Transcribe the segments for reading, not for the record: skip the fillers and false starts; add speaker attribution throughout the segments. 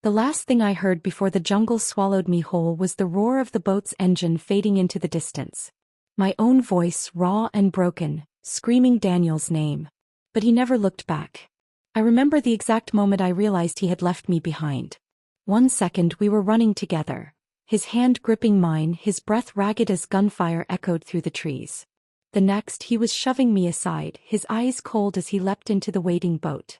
Speaker 1: The last thing I heard before the jungle swallowed me whole was the roar of the boat's engine fading into the distance. My own voice, raw and broken, screaming Daniel's name. But he never looked back. I remember the exact moment I realized he had left me behind. 1 second we were running together, his hand gripping mine, his breath ragged as gunfire echoed through the trees. The next he was shoving me aside, his eyes cold as he leapt into the waiting boat.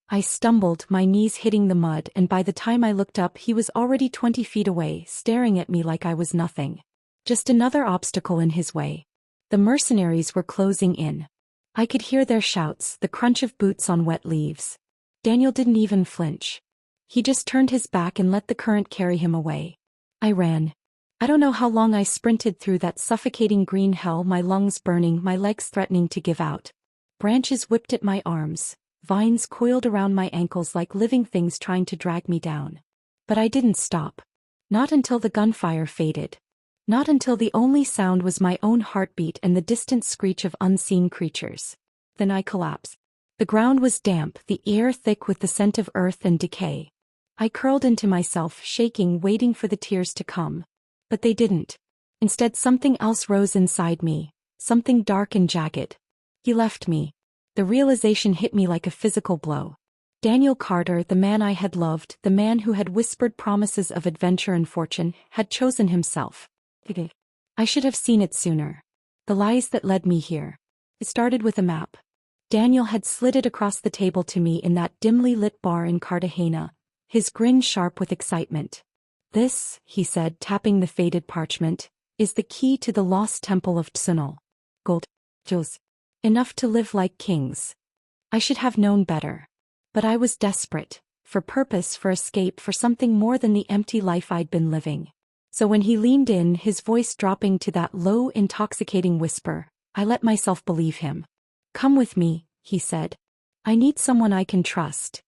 Speaker 1: I stumbled, my knees hitting the mud, and by the time I looked up he was already 20 feet away, staring at me like I was nothing. Just another obstacle in his way. The mercenaries were closing in. I could hear their shouts, the crunch of boots on wet leaves. Daniel didn't even flinch. He just turned his back and let the current carry him away. I ran. I don't know how long I sprinted through that suffocating green hell, my lungs burning, my legs threatening to give out. Branches whipped at my arms, vines coiled around my ankles like living things trying to drag me down. But I didn't stop. Not until the gunfire faded. Not until the only sound was my own heartbeat and the distant screech of unseen creatures. Then I collapsed. The ground was damp, the air thick with the scent of earth and decay. I curled into myself, shaking, waiting for the tears to come. But they didn't. Instead, something else rose inside me, something dark and jagged. He left me. The realization hit me like a physical blow. Daniel Carter, the man I had loved, the man who had whispered promises of adventure and fortune, had chosen himself. I should have seen it sooner. The lies that led me here. It started with a map. Daniel had slid it across the table to me in that dimly lit bar in Cartagena, his grin sharp with excitement. "This," he said, tapping the faded parchment, "is the key to the lost temple of Tsunol. Gold. Jewels. Enough to live like kings." I should have known better. But I was desperate. For purpose, for escape, for something more than the empty life I'd been living. So when he leaned in, his voice dropping to that low, intoxicating whisper, I let myself believe him. "Come with me," he said. "I need someone I can trust."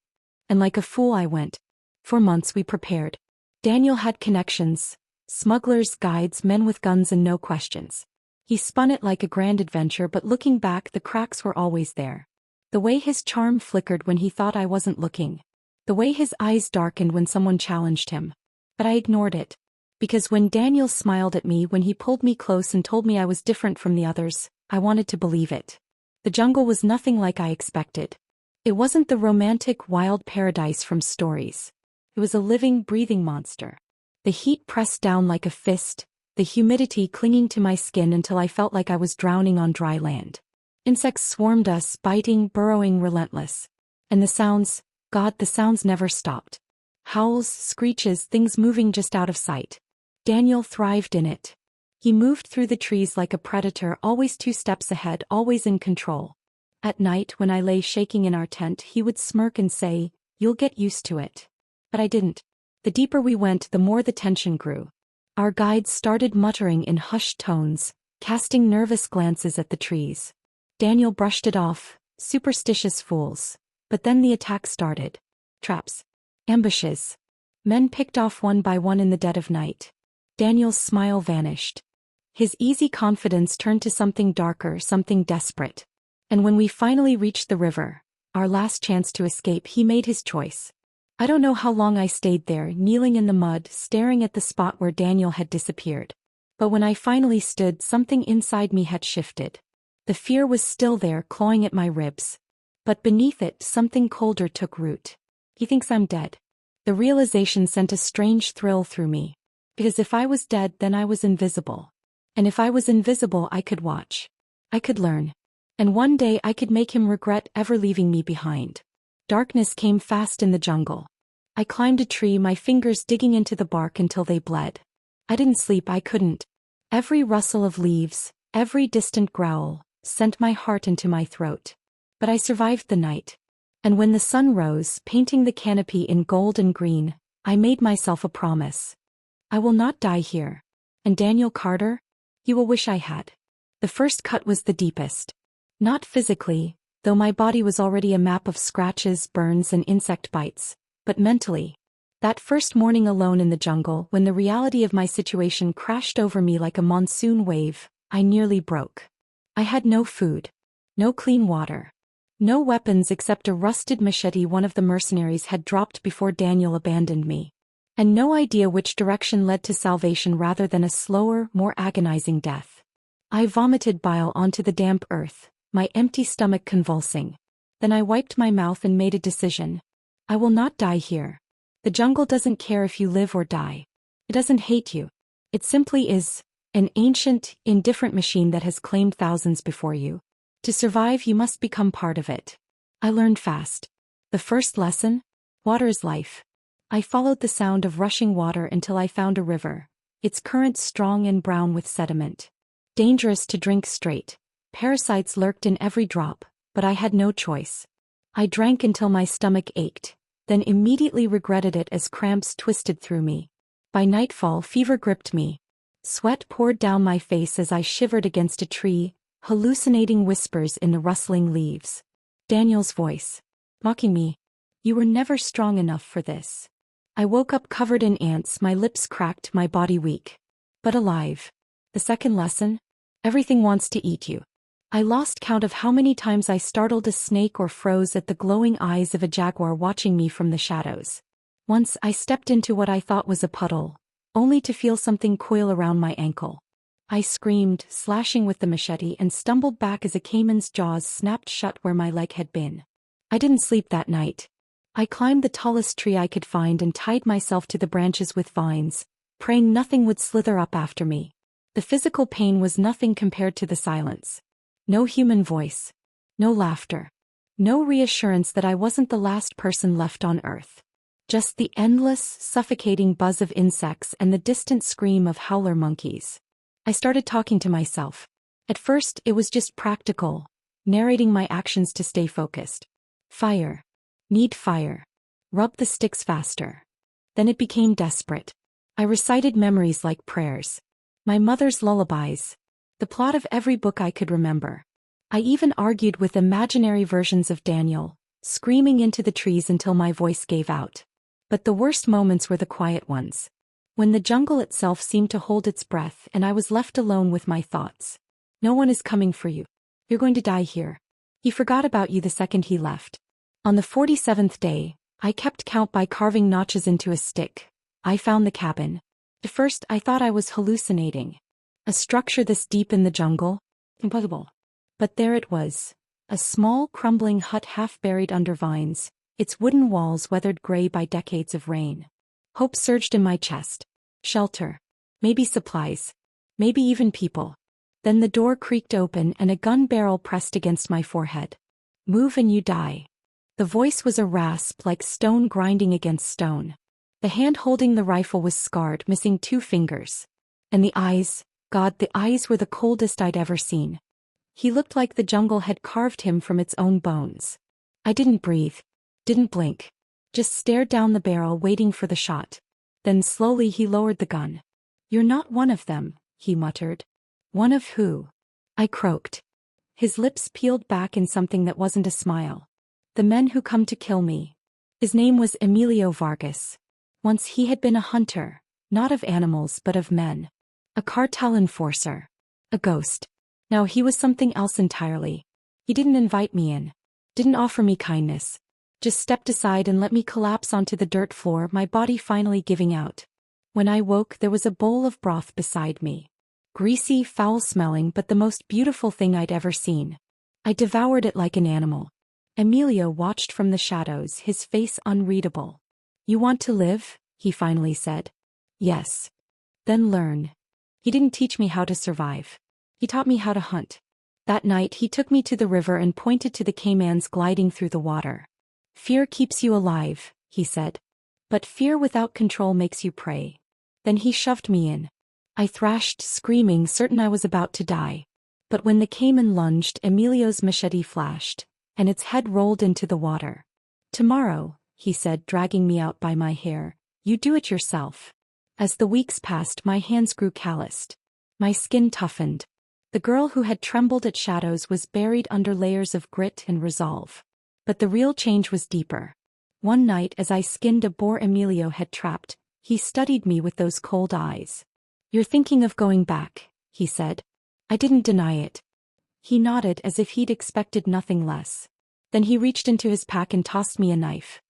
Speaker 1: And like a fool I went. For months we prepared. Daniel had connections. Smugglers, guides, men with guns and no questions. He spun it like a grand adventure, but looking back the cracks were always there. The way his charm flickered when he thought I wasn't looking. The way his eyes darkened when someone challenged him. But I ignored it. Because when Daniel smiled at me, when he pulled me close and told me I was different from the others, I wanted to believe it. The jungle was nothing like I expected. It wasn't the romantic, wild paradise from stories. It was a living, breathing monster. The heat pressed down like a fist, the humidity clinging to my skin until I felt like I was drowning on dry land. Insects swarmed us, biting, burrowing, relentless. And the sounds, God, the sounds never stopped. Howls, screeches, things moving just out of sight. Daniel thrived in it. He moved through the trees like a predator, always 2 steps ahead, always in control. At night, when I lay shaking in our tent, he would smirk and say, "You'll get used to it." But I didn't. The deeper we went, the more the tension grew. Our guides started muttering in hushed tones, casting nervous glances at the trees. Daniel brushed it off, superstitious fools. But then the attack started. Traps. Ambushes. Men picked off one by one in the dead of night. Daniel's smile vanished. His easy confidence turned to something darker, something desperate. And when we finally reached the river, our last chance to escape, he made his choice. I don't know how long I stayed there, kneeling in the mud, staring at the spot where Daniel had disappeared. But when I finally stood, something inside me had shifted. The fear was still there, clawing at my ribs. But beneath it, something colder took root. He thinks I'm dead. The realization sent a strange thrill through me. Because if I was dead, then I was invisible. And if I was invisible, I could watch. I could learn. And one day I could make him regret ever leaving me behind. Darkness came fast in the jungle. I climbed a tree, my fingers digging into the bark until they bled. I didn't sleep, I couldn't. Every rustle of leaves, every distant growl, sent my heart into my throat. But I survived the night. And when the sun rose, painting the canopy in gold and green, I made myself a promise. I will not die here. And Daniel Carter? You will wish I had. The first cut was the deepest. Not physically, though my body was already a map of scratches, burns, and insect bites, but mentally. That first morning alone in the jungle, when the reality of my situation crashed over me like a monsoon wave, I nearly broke. I had no food. No clean water. No weapons except a rusted machete one of the mercenaries had dropped before Daniel abandoned me. And no idea which direction led to salvation rather than a slower, more agonizing death. I vomited bile onto the damp earth, my empty stomach convulsing. Then I wiped my mouth and made a decision. I will not die here. The jungle doesn't care if you live or die. It doesn't hate you. It simply is an ancient, indifferent machine that has claimed thousands before you. To survive, you must become part of it. I learned fast. The first lesson? Water is life. I followed the sound of rushing water until I found a river, its currents strong and brown with sediment. Dangerous to drink straight. Parasites lurked in every drop, but I had no choice. I drank until my stomach ached, then immediately regretted it as cramps twisted through me. By nightfall, fever gripped me. Sweat poured down my face as I shivered against a tree, hallucinating whispers in the rustling leaves. Daniel's voice. Mocking me. You were never strong enough for this. I woke up covered in ants, my lips cracked, my body weak. But alive. The second lesson? Everything wants to eat you. I lost count of how many times I startled a snake or froze at the glowing eyes of a jaguar watching me from the shadows. Once I stepped into what I thought was a puddle, only to feel something coil around my ankle. I screamed, slashing with the machete, and stumbled back as a caiman's jaws snapped shut where my leg had been. I didn't sleep that night. I climbed the tallest tree I could find and tied myself to the branches with vines, praying nothing would slither up after me. The physical pain was nothing compared to the silence. No human voice. No laughter. No reassurance that I wasn't the last person left on Earth. Just the endless, suffocating buzz of insects and the distant scream of howler monkeys. I started talking to myself. At first, it was just practical, narrating my actions to stay focused. Fire. Need fire. Rub the sticks faster. Then it became desperate. I recited memories like prayers. My mother's lullabies. The plot of every book I could remember. I even argued with imaginary versions of Daniel, screaming into the trees until my voice gave out. But the worst moments were the quiet ones. When the jungle itself seemed to hold its breath and I was left alone with my thoughts. No one is coming for you. You're going to die here. He forgot about you the second he left. On the 47th day, I kept count by carving notches into a stick. I found the cabin. At first I thought I was hallucinating. A structure this deep in the jungle? Impossible. But there it was. A small, crumbling hut half buried under vines, its wooden walls weathered gray by decades of rain. Hope surged in my chest. Shelter. Maybe supplies. Maybe even people. Then the door creaked open and a gun barrel pressed against my forehead. Move and you die. The voice was a rasp like stone grinding against stone. The hand holding the rifle was scarred, missing 2 fingers. And the eyes, God, the eyes were the coldest I'd ever seen. He looked like the jungle had carved him from its own bones. I didn't breathe. Didn't blink. Just stared down the barrel waiting for the shot. Then slowly he lowered the gun. You're not one of them, he muttered. One of who? I croaked. His lips peeled back in something that wasn't a smile. The men who come to kill me. His name was Emilio Vargas. Once he had been a hunter, not of animals but of men. A cartel enforcer. A ghost. Now he was something else entirely. He didn't invite me in. Didn't offer me kindness. Just stepped aside and let me collapse onto the dirt floor, my body finally giving out. When I woke, there was a bowl of broth beside me. Greasy, foul-smelling, but the most beautiful thing I'd ever seen. I devoured it like an animal. Emilio watched from the shadows, his face unreadable. You want to live? He finally said. Yes. Then learn. He didn't teach me how to survive. He taught me how to hunt. That night he took me to the river and pointed to the caimans gliding through the water. Fear keeps you alive, he said. But fear without control makes you prey. Then he shoved me in. I thrashed, screaming, certain I was about to die. But when the caiman lunged, Emilio's machete flashed, and its head rolled into the water. Tomorrow, he said, dragging me out by my hair, you do it yourself. As the weeks passed, my hands grew calloused. My skin toughened. The girl who had trembled at shadows was buried under layers of grit and resolve. But the real change was deeper. One night as I skinned a boar Emilio had trapped, he studied me with those cold eyes. You're thinking of going back, he said. I didn't deny it. He nodded as if he'd expected nothing less. Then he reached into his pack and tossed me a knife.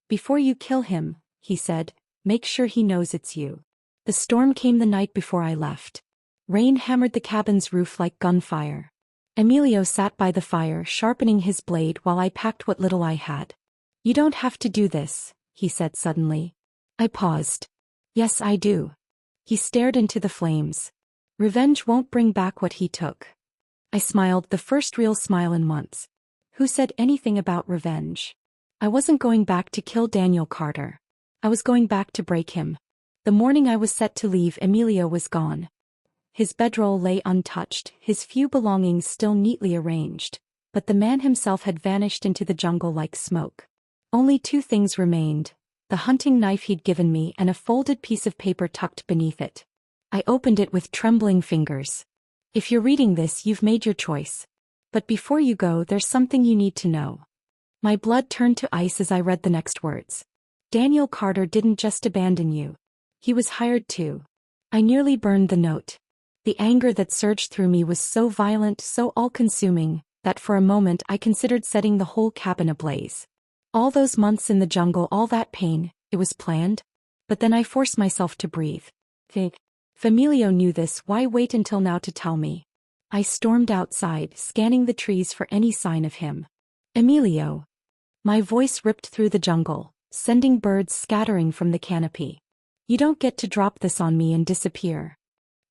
Speaker 1: Before you kill him, he said, make sure he knows it's you. The storm came the night before I left. Rain hammered the cabin's roof like gunfire. Emilio sat by the fire sharpening his blade while I packed what little I had. You don't have to do this, he said suddenly. I paused. Yes, I do. He stared into the flames. Revenge won't bring back what he took. I smiled, the first real smile in months. Who said anything about revenge? I wasn't going back to kill Daniel Carter. I was going back to break him. The morning I was set to leave, Emilio was gone. His bedroll lay untouched, his few belongings still neatly arranged, but the man himself had vanished into the jungle like smoke. Only two things remained: the hunting knife he'd given me and a folded piece of paper tucked beneath it. I opened it with trembling fingers. If you're reading this, you've made your choice. But before you go, there's something you need to know. My blood turned to ice as I read the next words. Daniel Carter didn't just abandon you. He was hired too. I nearly burned the note. The anger that surged through me was so violent, so all-consuming, that for a moment I considered setting the whole cabin ablaze. All those months in the jungle, all that pain, it was planned? But then I forced myself to breathe. If Emilio knew this, why wait until now to tell me? I stormed outside, scanning the trees for any sign of him. Emilio. My voice ripped through the jungle, sending birds scattering from the canopy. You don't get to drop this on me and disappear.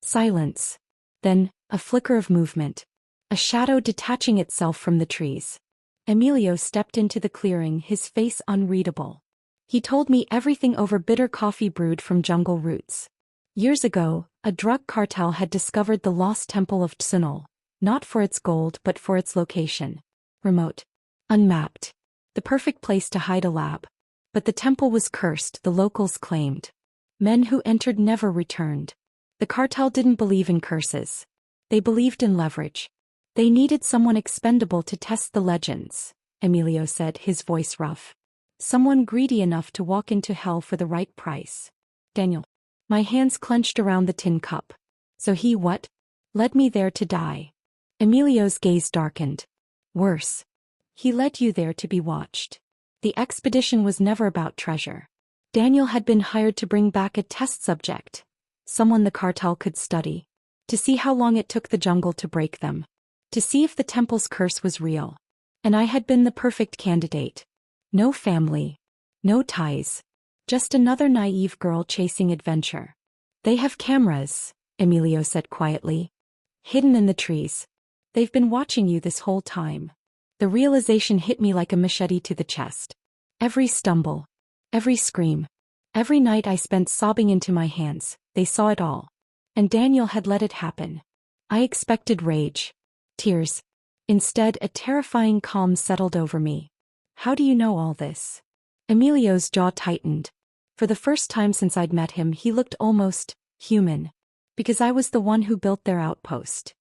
Speaker 1: Silence. Then, a flicker of movement. A shadow detaching itself from the trees. Emilio stepped into the clearing, his face unreadable. He told me everything over bitter coffee brewed from jungle roots. Years ago, a drug cartel had discovered the lost temple of Tsunol, not for its gold but for its location. Remote. Unmapped. The perfect place to hide a lab. But the temple was cursed, the locals claimed. Men who entered never returned. The cartel didn't believe in curses. They believed in leverage. They needed someone expendable to test the legends, Emilio said, his voice rough. Someone greedy enough to walk into hell for the right price. Daniel. My hands clenched around the tin cup. So he what? Led me there to die. Emilio's gaze darkened. Worse. He led you there to be watched. The expedition was never about treasure. Daniel had been hired to bring back a test subject. Someone the cartel could study. To see how long it took the jungle to break them. To see if the temple's curse was real. And I had been the perfect candidate. No family. No ties. Just another naive girl chasing adventure. They have cameras, Emilio said quietly. Hidden in the trees. They've been watching you this whole time. The realization hit me like a machete to the chest. Every stumble. Every scream. Every night I spent sobbing into my hands, they saw it all. And Daniel had let it happen. I expected rage. Tears. Instead, a terrifying calm settled over me. How do you know all this? Emilio's jaw tightened. For the first time since I'd met him, he looked almost human. Because I was the one who built their outpost.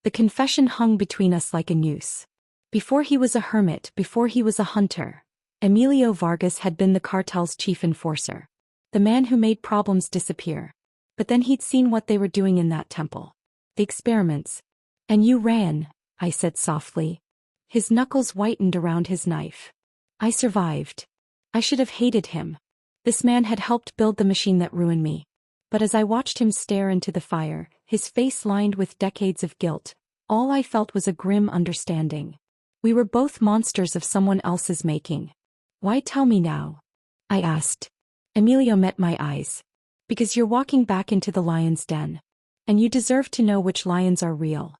Speaker 1: The confession hung between us like a noose. Before he was a hermit, before he was a hunter, Emilio Vargas had been the cartel's chief enforcer. The man who made problems disappear. But then he'd seen what they were doing in that temple. The experiments. And you ran, I said softly. His knuckles whitened around his knife. I survived. I should have hated him. This man had helped build the machine that ruined me. But as I watched him stare into the fire, his face lined with decades of guilt, all I felt was a grim understanding. We were both monsters of someone else's making. Why tell me now? I asked. Emilio met my eyes. Because you're walking back into the lion's den. And you deserve to know which lions are real.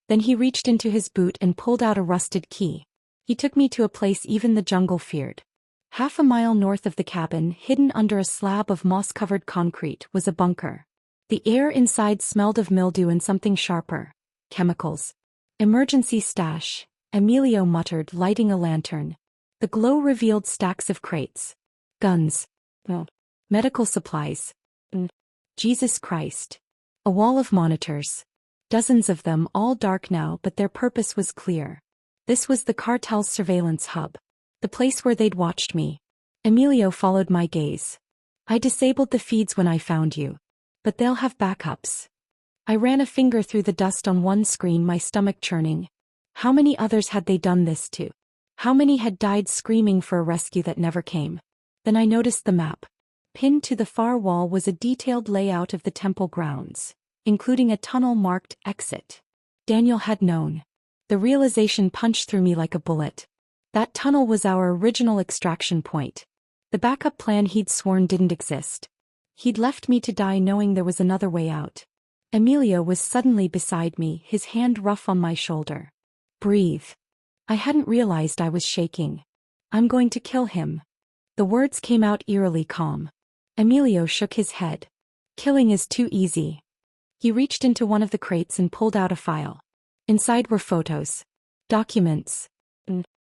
Speaker 1: Then he reached into his boot and pulled out a rusted key. He took me to a place even the jungle feared. Half a mile north of the cabin, hidden under a slab of moss-covered concrete, was a bunker. The air inside smelled of mildew and something sharper. Chemicals. Emergency stash, Emilio muttered, lighting a lantern. The glow revealed stacks of crates. Guns. Medical supplies. Jesus Christ. A wall of monitors. Dozens of them, all dark now, but their purpose was clear. This was the cartel's surveillance hub. The place where they'd watched me. Emilio followed my gaze. I disabled the feeds when I found you. But they'll have backups. I ran a finger through the dust on one screen, my stomach churning. How many others had they done this to? How many had died screaming for a rescue that never came? Then I noticed the map. Pinned to the far wall was a detailed layout of the temple grounds, including a tunnel marked exit. Daniel had known. The realization punched through me like a bullet. That tunnel was our original extraction point. The backup plan he'd sworn didn't exist. He'd left me to die knowing there was another way out. Emilio was suddenly beside me, his hand rough on my shoulder. Breathe. I hadn't realized I was shaking. I'm going to kill him. The words came out eerily calm. Emilio shook his head. Killing is too easy. He reached into one of the crates and pulled out a file. Inside were photos, documents,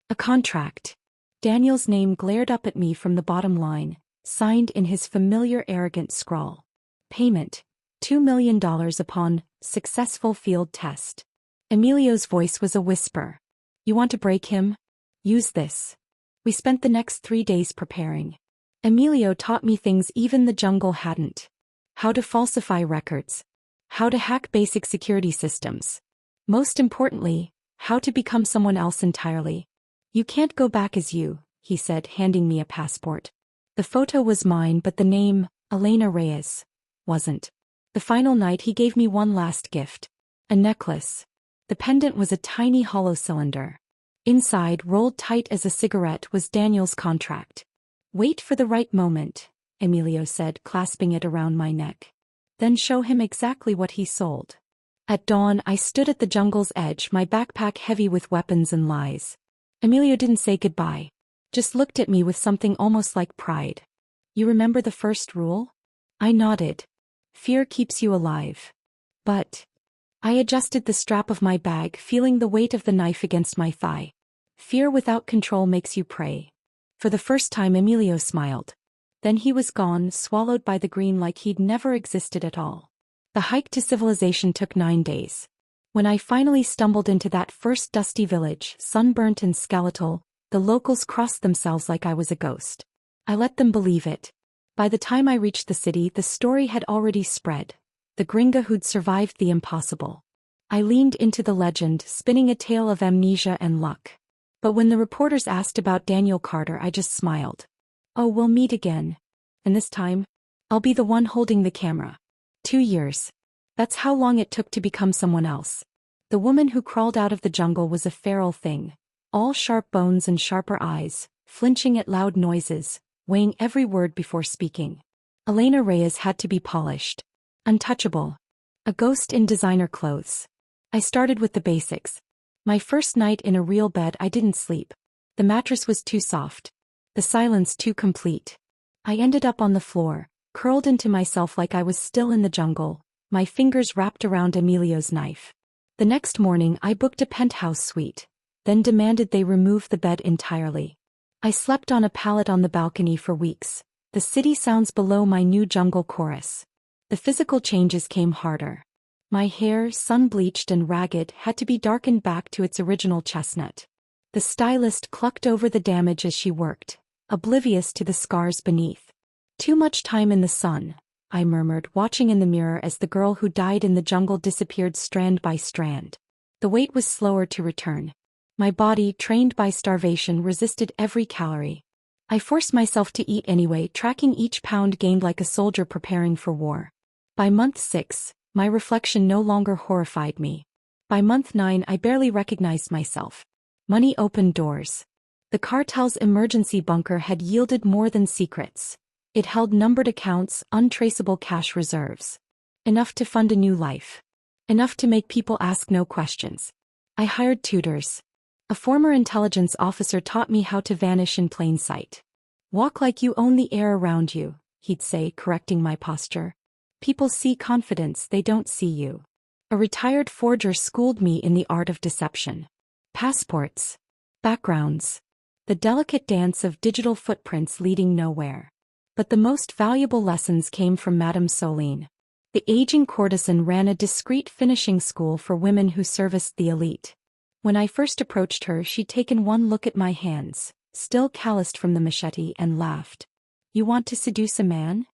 Speaker 1: a contract. Daniel's name glared up at me from the bottom line, signed in his familiar arrogant scrawl. Payment, $2 million upon successful field test. Emilio's voice was a whisper. You want to break him? Use this. We spent the next 3 days preparing. Emilio taught me things even the jungle hadn't. How to falsify records. How to hack basic security systems. Most importantly, how to become someone else entirely. You can't go back as you, he said, handing me a passport. The photo was mine, but the name, Elena Reyes, wasn't. The final night he gave me one last gift. A necklace. The pendant was a tiny hollow cylinder. Inside, rolled tight as a cigarette, was Daniel's contract. Wait for the right moment, Emilio said, clasping it around my neck. Then show him exactly what he sold. At dawn, I stood at the jungle's edge, my backpack heavy with weapons and lies. Emilio didn't say goodbye. Just looked at me with something almost like pride. You remember the first rule? I nodded. Fear keeps you alive. But I adjusted the strap of my bag, feeling the weight of the knife against my thigh. Fear without control makes you prey. For the first time, Emilio smiled. Then he was gone, swallowed by the green like he'd never existed at all. The hike to civilization took 9 days. When I finally stumbled into that first dusty village, sunburnt and skeletal, the locals crossed themselves like I was a ghost. I let them believe it. By the time I reached the city, the story had already spread. The gringa who'd survived the impossible. I leaned into the legend, spinning a tale of amnesia and luck. But when the reporters asked about Daniel Carter, I just smiled. Oh, we'll meet again. And this time, I'll be the one holding the camera. 2 years. That's how long it took to become someone else. The woman who crawled out of the jungle was a feral thing. All sharp bones and sharper eyes, flinching at loud noises, weighing every word before speaking. Elena Reyes had to be polished. Untouchable. A ghost in designer clothes. I started with the basics. My first night in a real bed, I didn't sleep. The mattress was too soft. The silence too complete. I ended up on the floor, curled into myself like I was still in the jungle, my fingers wrapped around Emilio's knife. The next morning I booked a penthouse suite, then demanded they remove the bed entirely. I slept on a pallet on the balcony for weeks, the city sounds below my new jungle chorus. The physical changes came harder. My hair, sun-bleached and ragged, had to be darkened back to its original chestnut. The stylist clucked over the damage as she worked, oblivious to the scars beneath. Too much time in the sun, I murmured, watching in the mirror as the girl who died in the jungle disappeared strand by strand. The weight was slower to return. My body, trained by starvation, resisted every calorie. I forced myself to eat anyway, tracking each pound gained like a soldier preparing for war. By month 6, my reflection no longer horrified me. By month 9, I barely recognized myself. Money opened doors. The cartel's emergency bunker had yielded more than secrets. It held numbered accounts, untraceable cash reserves. Enough to fund a new life. Enough to make people ask no questions. I hired tutors. A former intelligence officer taught me how to vanish in plain sight. Walk like you own the air around you, he'd say, correcting my posture. People see confidence, they don't see you. A retired forger schooled me in the art of deception. Passports. Backgrounds. The delicate dance of digital footprints leading nowhere. But the most valuable lessons came from Madame Soline. The aging courtesan ran a discreet finishing school for women who serviced the elite. When I first approached her, she'd taken one look at my hands, still calloused from the machete, and laughed. You want to seduce a man?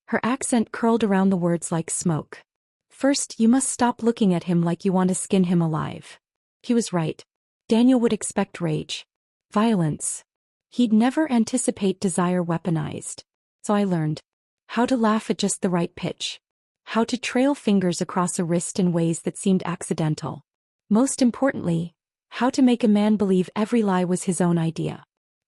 Speaker 1: Her accent curled around the words like smoke. First, you must stop looking at him like you want to skin him alive. He was right. Daniel would expect rage. Violence. He'd never anticipate desire weaponized. So I learned how to laugh at just the right pitch. How to trail fingers across a wrist in ways that seemed accidental. Most importantly, how to make a man believe every lie was his own idea.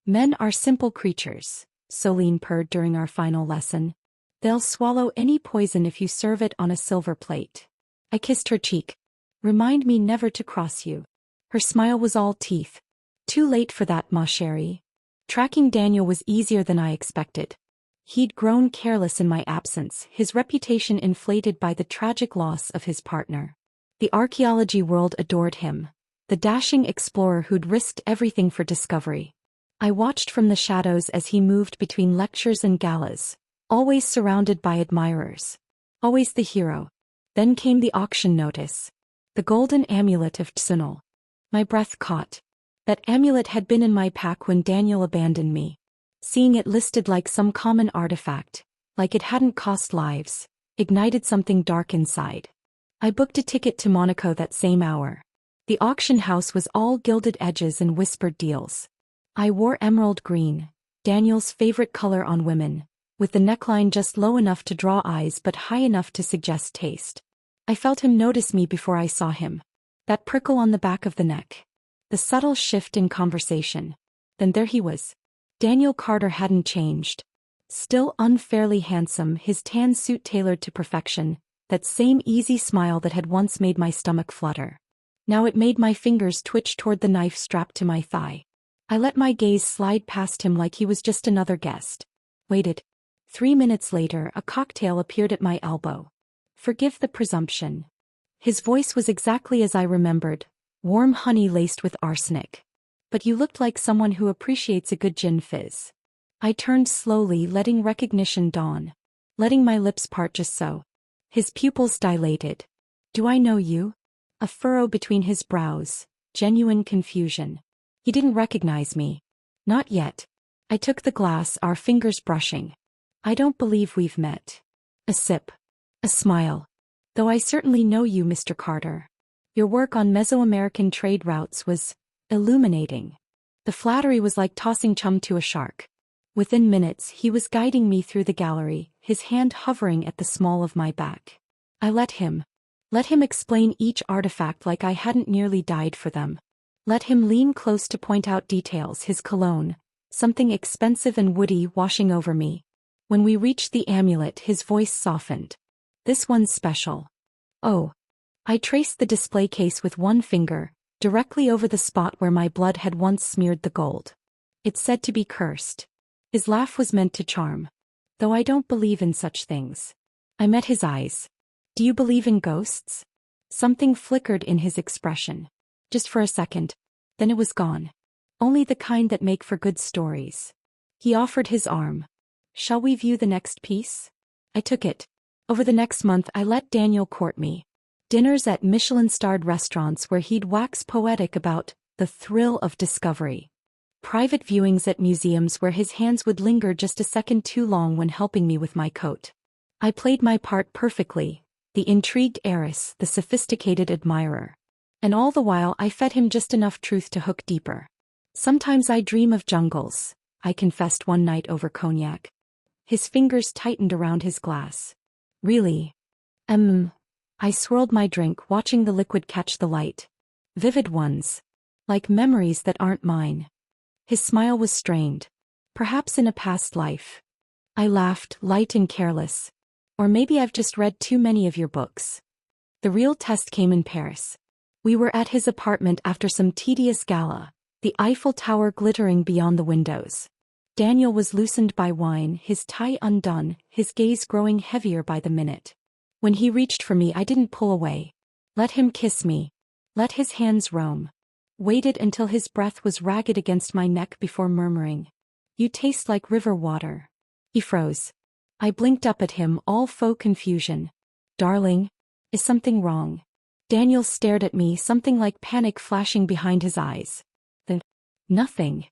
Speaker 1: Men are simple creatures, Solene purred during our final lesson. They'll swallow any poison if you serve it on a silver plate. I kissed her cheek. Remind me never to cross you. Her smile was all teeth. Too late for that, ma chérie. Tracking Daniel was easier than I expected. He'd grown careless in my absence, his reputation inflated by the tragic loss of his partner. The archaeology world adored him, the dashing explorer who'd risked everything for discovery. I watched from the shadows as he moved between lectures and galas, always surrounded by admirers. Always the hero. Then came the auction notice. The golden amulet of Tsunol. My breath caught. That amulet had been in my pack when Daniel abandoned me. Seeing it listed like some common artifact, like it hadn't cost lives, ignited something dark inside. I booked a ticket to Monaco that same hour. The auction house was all gilded edges and whispered deals. I wore emerald green, Daniel's favorite color on women, with the neckline just low enough to draw eyes but high enough to suggest taste. I felt him notice me before I saw him. That prickle on the back of the neck. The subtle shift in conversation. Then there he was. Daniel Carter hadn't changed. Still unfairly handsome, his tan suit tailored to perfection, that same easy smile that had once made my stomach flutter. Now it made my fingers twitch toward the knife strapped to my thigh. I let my gaze slide past him like he was just another guest. Waited. 3 minutes later, a cocktail appeared at my elbow. Forgive the presumption. His voice was exactly as I remembered, warm honey laced with arsenic. But you looked like someone who appreciates a good gin fizz. I turned slowly, letting recognition dawn. Letting my lips part just so. His pupils dilated. Do I know you? A furrow between his brows, genuine confusion. He didn't recognize me. Not yet. I took the glass, our fingers brushing. I don't believe we've met. A sip. A smile. Though I certainly know you, Mr. Carter. Your work on Mesoamerican trade routes was illuminating. The flattery was like tossing chum to a shark. Within minutes, he was guiding me through the gallery, his hand hovering at the small of my back. I let him explain each artifact like I hadn't nearly died for them. Let him lean close to point out details, his cologne, something expensive and woody washing over me. When we reached the amulet, his voice softened. This one's special. Oh. I traced the display case with one finger, directly over the spot where my blood had once smeared the gold. It's said to be cursed. His laugh was meant to charm. Though I don't believe in such things. I met his eyes. Do you believe in ghosts? Something flickered in his expression. Just for a second. Then it was gone. Only the kind that make for good stories. He offered his arm. Shall we view the next piece? I took it. Over the next month I let Daniel court me. Dinners at Michelin-starred restaurants where he'd wax poetic about the thrill of discovery. Private viewings at museums where his hands would linger just a second too long when helping me with my coat. I played my part perfectly, the intrigued heiress, the sophisticated admirer. And all the while I fed him just enough truth to hook deeper. Sometimes I dream of jungles, I confessed one night over cognac. His fingers tightened around his glass. Really? I swirled my drink, watching the liquid catch the light. Vivid ones. Like memories that aren't mine. His smile was strained. Perhaps in a past life. I laughed, light and careless. Or maybe I've just read too many of your books. The real test came in Paris. We were at his apartment after some tedious gala, the Eiffel Tower glittering beyond the windows. Daniel was loosened by wine, his tie undone, his gaze growing heavier by the minute. When he reached for me, I didn't pull away. Let him kiss me. Let his hands roam. Waited until his breath was ragged against my neck before murmuring, "You taste like river water." He froze. I blinked up at him, all faux confusion. "Darling, is something wrong?" Daniel stared at me, something like panic flashing behind his eyes. Nothing.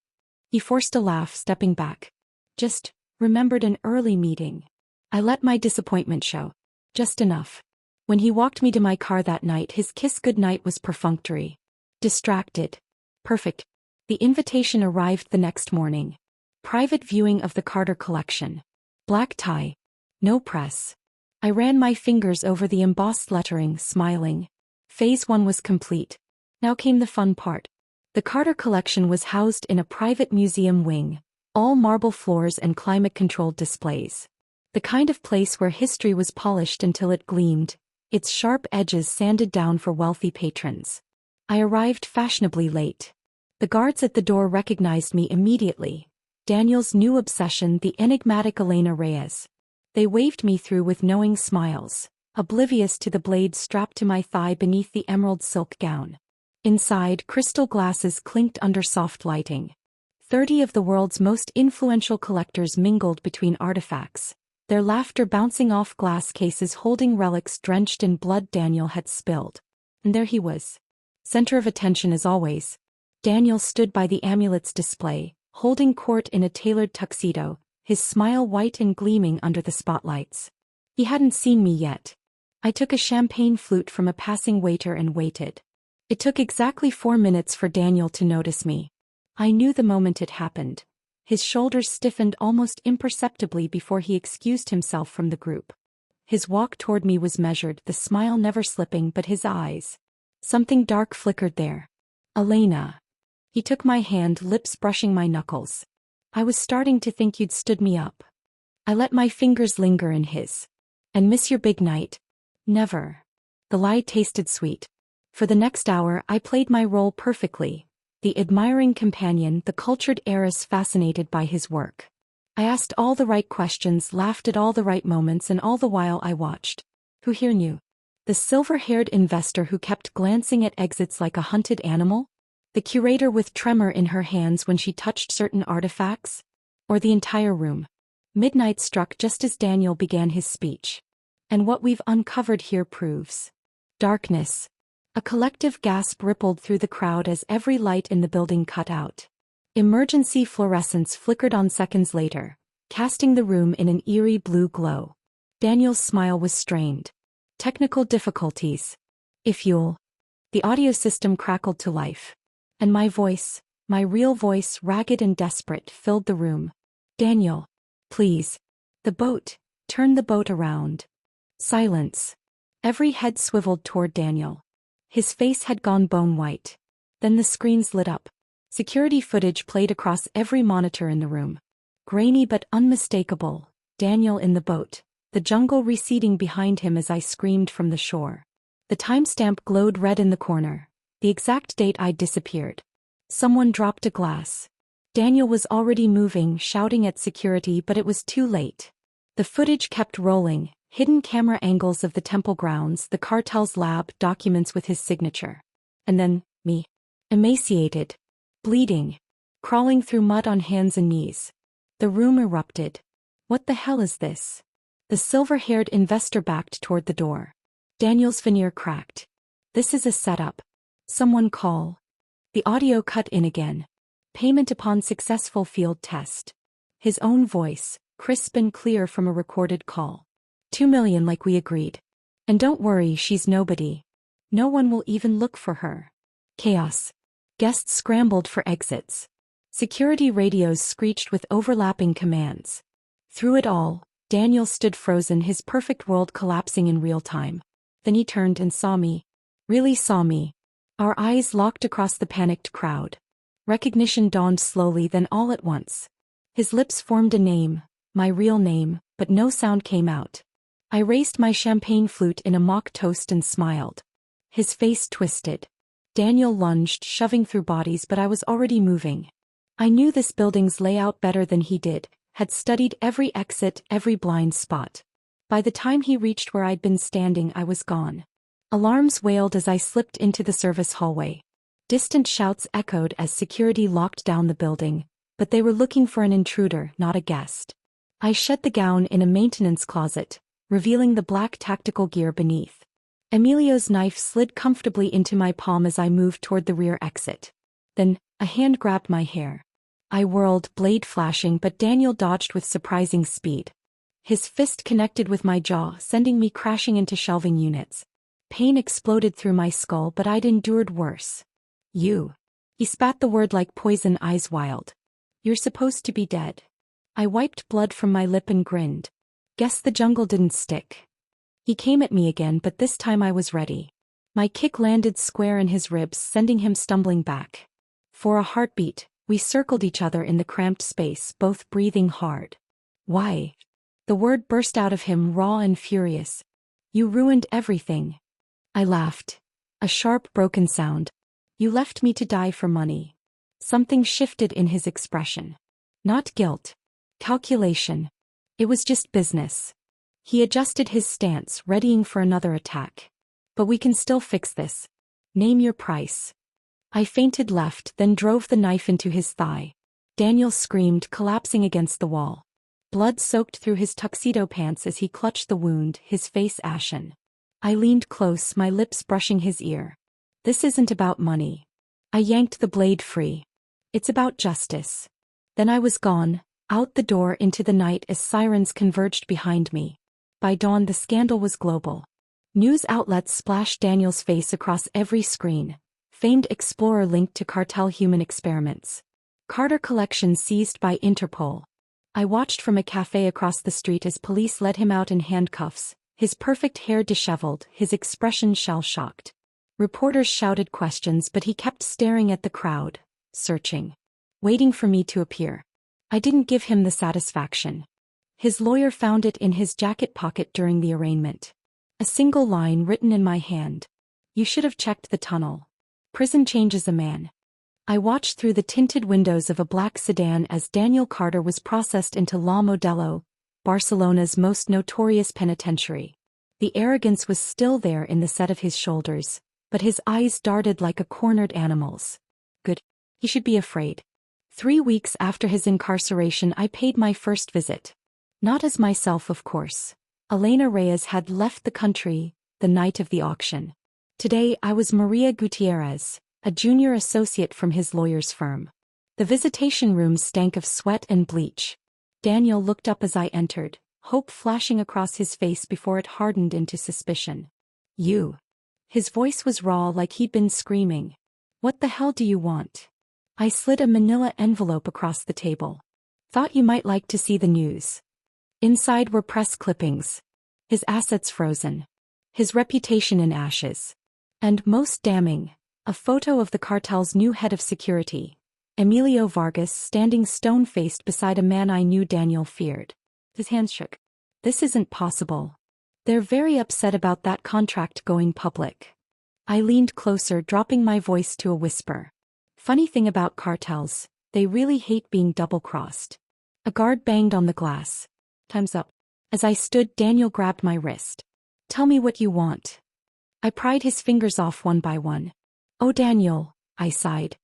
Speaker 1: He forced a laugh, stepping back. Just remembered an early meeting. I let my disappointment show. Just enough. When he walked me to my car that night, his kiss goodnight was perfunctory. Distracted. Perfect. The invitation arrived the next morning. Private viewing of the Carter collection. Black tie. No press. I ran my fingers over the embossed lettering, smiling. Phase 1 was complete. Now came the fun part. The Carter collection was housed in a private museum wing, all marble floors and climate-controlled displays. The kind of place where history was polished until it gleamed, its sharp edges sanded down for wealthy patrons. I arrived fashionably late. The guards at the door recognized me immediately. Daniel's new obsession, the enigmatic Elena Reyes. They waved me through with knowing smiles, oblivious to the blade strapped to my thigh beneath the emerald silk gown. Inside, crystal glasses clinked under soft lighting. 30 of the world's most influential collectors mingled between artifacts, their laughter bouncing off glass cases holding relics drenched in blood Daniel had spilled. And there he was. Center of attention as always. Daniel stood by the amulet's display, holding court in a tailored tuxedo, his smile white and gleaming under the spotlights. He hadn't seen me yet. I took a champagne flute from a passing waiter and waited. It took exactly 4 minutes for Daniel to notice me. I knew the moment it happened. His shoulders stiffened almost imperceptibly before he excused himself from the group. His walk toward me was measured, the smile never slipping, but his eyes. Something dark flickered there. Elena. He took my hand, lips brushing my knuckles. I was starting to think you'd stood me up. I let my fingers linger in his. And miss your big night? Never. The lie tasted sweet. For the next hour I played my role perfectly. The admiring companion, the cultured heiress fascinated by his work. I asked all the right questions, laughed at all the right moments, and all the while I watched. Who here knew? The silver-haired investor who kept glancing at exits like a hunted animal? The curator with tremor in her hands when she touched certain artifacts? Or the entire room? Midnight struck just as Daniel began his speech. And what we've uncovered here proves. Darkness. A collective gasp rippled through the crowd as every light in the building cut out. Emergency fluorescence flickered on seconds later, casting the room in an eerie blue glow. Daniel's smile was strained. Technical difficulties. If you'll. The audio system crackled to life. And my voice, my real voice, ragged and desperate, filled the room. Daniel. Please. The boat. Turn the boat around. Silence. Every head swiveled toward Daniel. His face had gone bone white. Then the screens lit up. Security footage played across every monitor in the room. Grainy but unmistakable. Daniel in the boat. The jungle receding behind him as I screamed from the shore. The timestamp glowed red in the corner. The exact date I'd disappeared. Someone dropped a glass. Daniel was already moving, shouting at security, but it was too late. The footage kept rolling. Hidden camera angles of the temple grounds, the cartel's lab, documents with his signature. And then, me. Emaciated. Bleeding. Crawling through mud on hands and knees. The room erupted. What the hell is this? The silver-haired investor backed toward the door. Daniel's veneer cracked. This is a setup. Someone call. The audio cut in again. Payment upon successful field test. His own voice, crisp and clear from a recorded call. 2 million like we agreed. And don't worry, she's nobody. No one will even look for her. Chaos. Guests scrambled for exits. Security radios screeched with overlapping commands. Through it all, Daniel stood frozen, his perfect world collapsing in real time. Then he turned and saw me. Really saw me. Our eyes locked across the panicked crowd. Recognition dawned slowly, then all at once. His lips formed a name, my real name, but no sound came out. I raised my champagne flute in a mock toast and smiled. His face twisted. Daniel lunged, shoving through bodies, but I was already moving. I knew this building's layout better than he did, had studied every exit, every blind spot. By the time he reached where I'd been standing, I was gone. Alarms wailed as I slipped into the service hallway. Distant shouts echoed as security locked down the building, but they were looking for an intruder, not a guest. I shed the gown in a maintenance closet, revealing the black tactical gear beneath. Emilio's knife slid comfortably into my palm as I moved toward the rear exit. Then, a hand grabbed my hair. I whirled, blade flashing, but Daniel dodged with surprising speed. His fist connected with my jaw, sending me crashing into shelving units. Pain exploded through my skull, but I'd endured worse. You. He spat the word like poison, eyes wild. You're supposed to be dead. I wiped blood from my lip and grinned. Guess the jungle didn't stick. He came at me again, but this time I was ready. My kick landed square in his ribs, sending him stumbling back. For a heartbeat, we circled each other in the cramped space, both breathing hard. Why? The word burst out of him, raw and furious. You ruined everything. I laughed. A sharp, broken sound. You left me to die for money. Something shifted in his expression. Not guilt. Calculation. It was just business. He adjusted his stance, readying for another attack. But we can still fix this. Name your price. I feinted left, then drove the knife into his thigh. Daniel screamed, collapsing against the wall. Blood soaked through his tuxedo pants as he clutched the wound, his face ashen. I leaned close, my lips brushing his ear. This isn't about money. I yanked the blade free. It's about justice. Then I was gone, out the door into the night as sirens converged behind me. By dawn the scandal was global. News outlets splashed Daniel's face across every screen. Famed explorer linked to cartel human experiments. Carter collection seized by Interpol. I watched from a cafe across the street as police led him out in handcuffs, his perfect hair disheveled, his expression shell-shocked. Reporters shouted questions, but he kept staring at the crowd, searching, waiting for me to appear. I didn't give him the satisfaction. His lawyer found it in his jacket pocket during the arraignment. A single line written in my hand. You should have checked the tunnel. Prison changes a man. I watched through the tinted windows of a black sedan as Daniel Carter was processed into La Modelo, Barcelona's most notorious penitentiary. The arrogance was still there in the set of his shoulders, but his eyes darted like a cornered animal's. Good. He should be afraid. 3 weeks after his incarceration I paid my first visit. Not as myself, of course. Elena Reyes had left the country the night of the auction. Today I was Maria Gutierrez, a junior associate from his lawyer's firm. The visitation room stank of sweat and bleach. Daniel looked up as I entered, hope flashing across his face before it hardened into suspicion. You. His voice was raw, like he'd been screaming. What the hell do you want? I slid a manila envelope across the table. Thought you might like to see the news. Inside were press clippings. His assets frozen. His reputation in ashes. And most damning, a photo of the cartel's new head of security, Emilio Vargas, standing stone-faced beside a man I knew Daniel feared. His hands shook. This isn't possible. They're very upset about that contract going public. I leaned closer, dropping my voice to a whisper. Funny thing about cartels, they really hate being double-crossed. A guard banged on the glass. Time's up. As I stood, Daniel grabbed my wrist. Tell me what you want. I pried his fingers off one by one. Oh, Daniel, I sighed.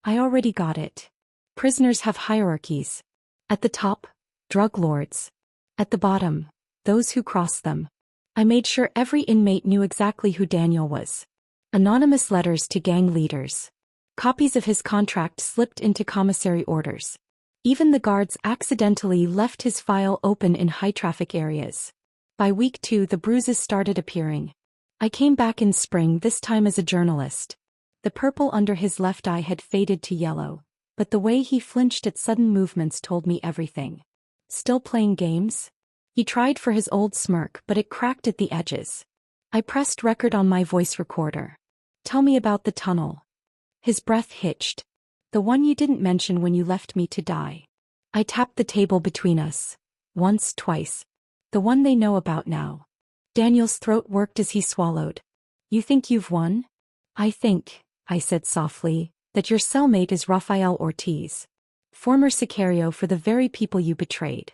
Speaker 1: I already got it. Prisoners have hierarchies. At the top, drug lords. At the bottom, those who cross them. I made sure every inmate knew exactly who Daniel was. Anonymous letters to gang leaders. Copies of his contract slipped into commissary orders. Even the guards accidentally left his file open in high-traffic areas. By week 2 the bruises started appearing. I came back in spring, this time as a journalist. The purple under his left eye had faded to yellow, but the way he flinched at sudden movements told me everything. Still playing games? He tried for his old smirk, but it cracked at the edges. I pressed record on my voice recorder. Tell me about the tunnel. His breath hitched. The one you didn't mention when you left me to die. I tapped the table between us. Once, twice. The one they know about now. Daniel's throat worked as he swallowed. You think you've won? I think, I said softly, that your cellmate is Rafael Ortiz. Former sicario for the very people you betrayed.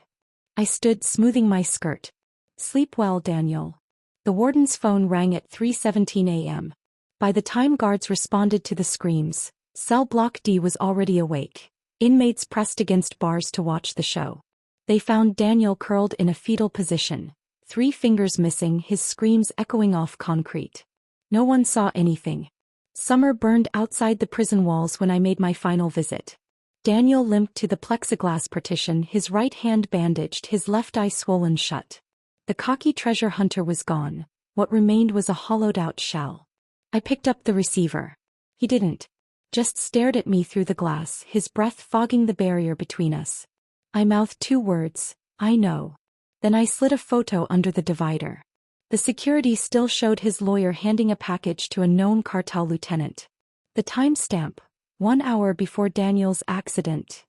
Speaker 1: I stood, smoothing my skirt. Sleep well, Daniel. The warden's phone rang at 3:17 a.m. By the time guards responded to the screams, Cell Block D was already awake. Inmates pressed against bars to watch the show. They found Daniel curled in a fetal position, 3 fingers missing, his screams echoing off concrete. No one saw anything. Summer burned outside the prison walls when I made my final visit. Daniel limped to the plexiglass partition, his right hand bandaged, his left eye swollen shut. The cocky treasure hunter was gone. What remained was a hollowed-out shell. I picked up the receiver. He didn't just stared at me through the glass, his breath fogging the barrier between us. I mouthed 2 words, "I know." Then I slid a photo under the divider. The security still showed his lawyer handing a package to a known cartel lieutenant. The timestamp, 1 hour before Daniel's accident.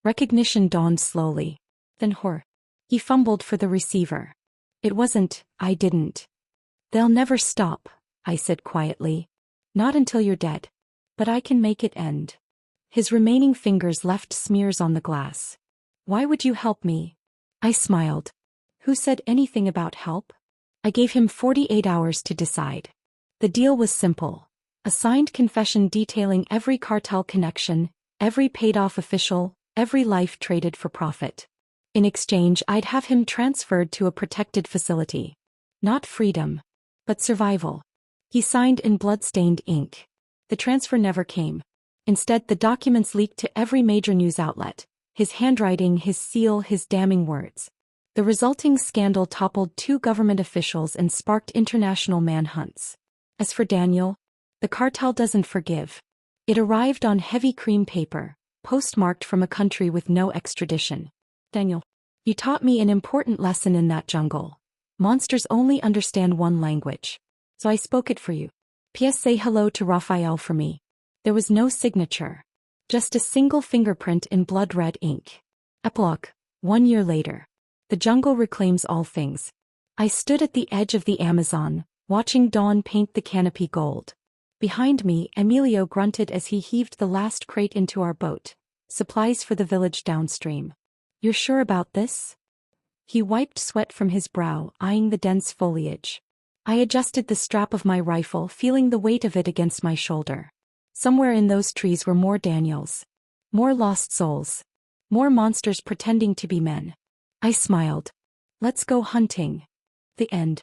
Speaker 1: Recognition dawned slowly. Then he fumbled for the receiver. "It wasn't, I didn't." "They'll never stop," I said quietly. "Not until you're dead. But I can make it end." His remaining fingers left smears on the glass. "Why would you help me?" I smiled. "Who said anything about help?" I gave him 48 hours to decide. The deal was simple. A signed confession detailing every cartel connection, every paid-off official, every life traded for profit. In exchange, I'd have him transferred to a protected facility. Not freedom, but survival. He signed in blood-stained ink. The transfer never came. Instead, the documents leaked to every major news outlet. His handwriting, his seal, his damning words. The resulting scandal toppled 2 government officials and sparked international manhunts. As for Daniel, the cartel doesn't forgive. It arrived on heavy cream paper, postmarked from a country with no extradition. "Daniel, you taught me an important lesson in that jungle. Monsters only understand one language. So I spoke it for you. P.S. Say hello to Raphael for me." There was no signature. Just a single fingerprint in blood-red ink. Epilogue. 1 year later. The jungle reclaims all things. I stood at the edge of the Amazon, watching dawn paint the canopy gold. Behind me, Emilio grunted as he heaved the last crate into our boat. Supplies for the village downstream. "You're sure about this?" He wiped sweat from his brow, eyeing the dense foliage. I adjusted the strap of my rifle, feeling the weight of it against my shoulder. Somewhere in those trees were more Daniels. More lost souls. More monsters pretending to be men. I smiled. "Let's go hunting." The end.